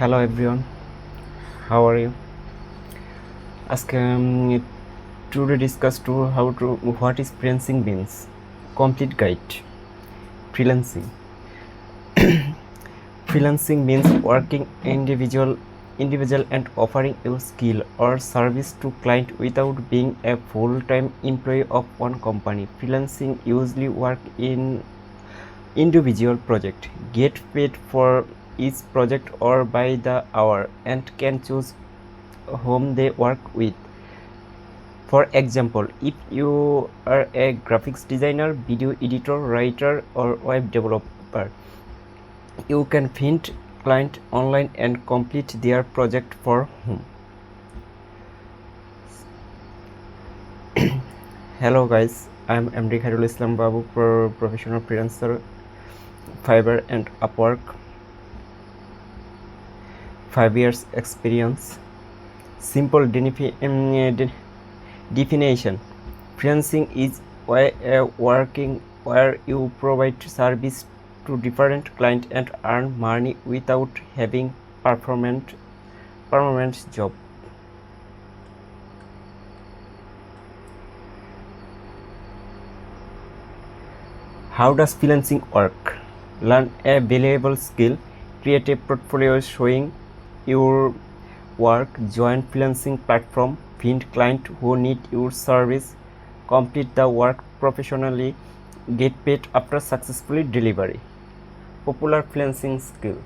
Hello everyone, how are you? আজকে today discuss to how to what is freelancing means. Complete guide. Freelancing. Freelancing means working individual and offering your skill or service to client without being a full-time employee of one company. Freelancing usually work in individual project, get paid for each project or by the hour, and can choose whom they work with. For example, if you are a graphics designer, video editor, writer, or web developer, you can find client online and complete their project for whom. Hello guys, I am MD Khairul Islam Babu, professional freelancer, Fiverr and Upwork. 5 years experience. Simple definition. Freelancing is working where you provide service to different clients and earn money without having permanent job. How does freelancing work? Learn a valuable skill, create a portfolio showing your work, join freelancing platform, find client who need your service, complete the work professionally, get paid after successfully delivery. Popular freelancing skill: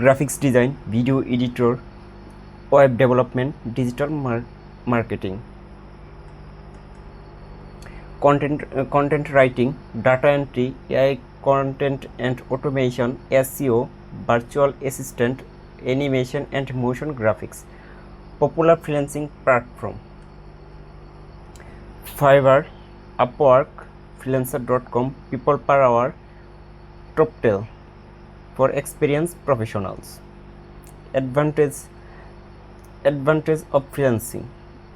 graphics design, video editor, web development, digital marketing. Content writing, data entry, AI content and automation, SEO, virtual assistant, animation and motion graphics. Popular freelancing platform: Fiverr, Upwork, Freelancer.com, People Per Hour, Toptail. For experienced professionals. Advantage of freelancing: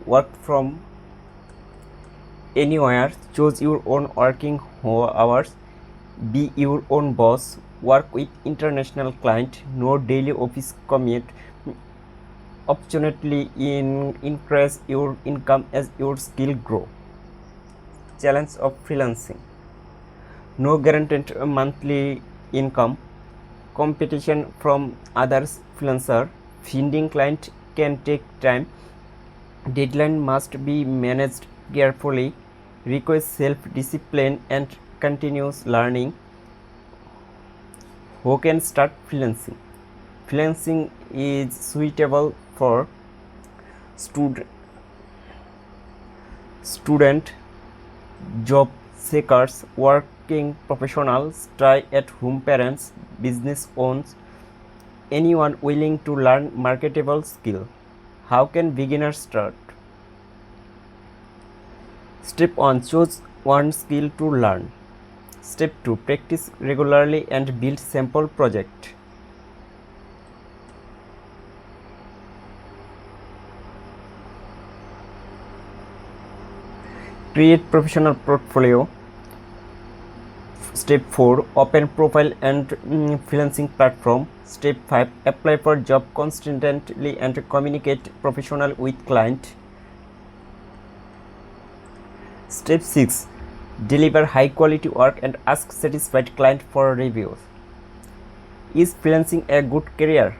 work from anywhere, choose your own working hours, be your own boss, work with international client, no daily office commute, opportunity increase your income as your skill grow. Challenge of freelancing: no guaranteed monthly income, competition from others freelancer, finding client can take time, deadline must be managed carefully, requires self-discipline and continuous learning. Who can start freelancing? Freelancing is suitable for student, job seekers, working professionals, stay-at-home parents, business owners, anyone willing to learn marketable skill. How can beginners start? Step 1. Choose one skill to learn. Step 2. Practice regularly and build sample project. Create professional portfolio. Step 4. Open profile and freelancing platform. Step 5. Apply for job consistently and communicate professional with client. Step 6. Deliver high quality work and ask satisfied client for reviews. Is freelancing a good career?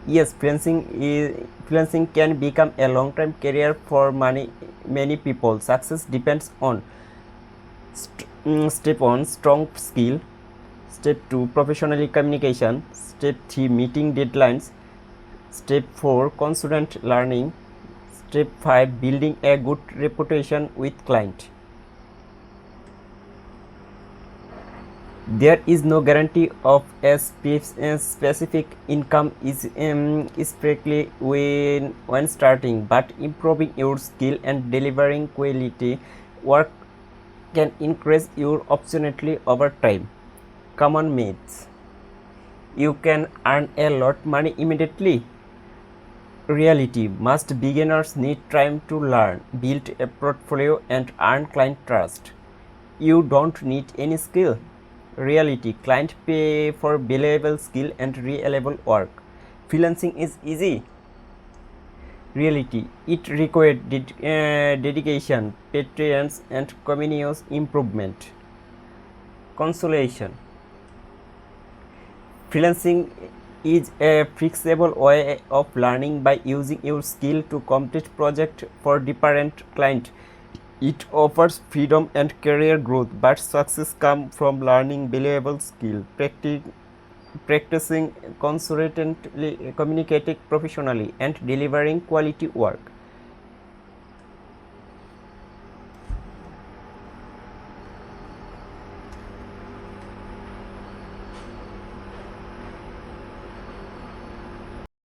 Yes, freelancing can become a long-term career for many people. Success depends on Step 1. Strong skill. Step 2. Professional communication. Step 3. Meeting deadlines. Step 4. Constant learning. Step 5. Building a good reputation with client. There is no guarantee of a specific income especially when starting, but improving your skill and delivering quality work can increase your opportunity over time. Common myths: you can earn a lot money immediately. Reality: most beginners need time to learn, build a portfolio and earn client trust. You don't need any skill. Reality, client pay for valuable skill and reliable work. Freelancing is easy. Reality, it required dedication, patience, and continuous improvement. Consolation, freelancing is a flexible way of learning by using your skill to complete projects for different clients. It offers freedom and career growth, but success comes from learning valuable skill, practicing consistently, communicating professionally, and delivering quality work.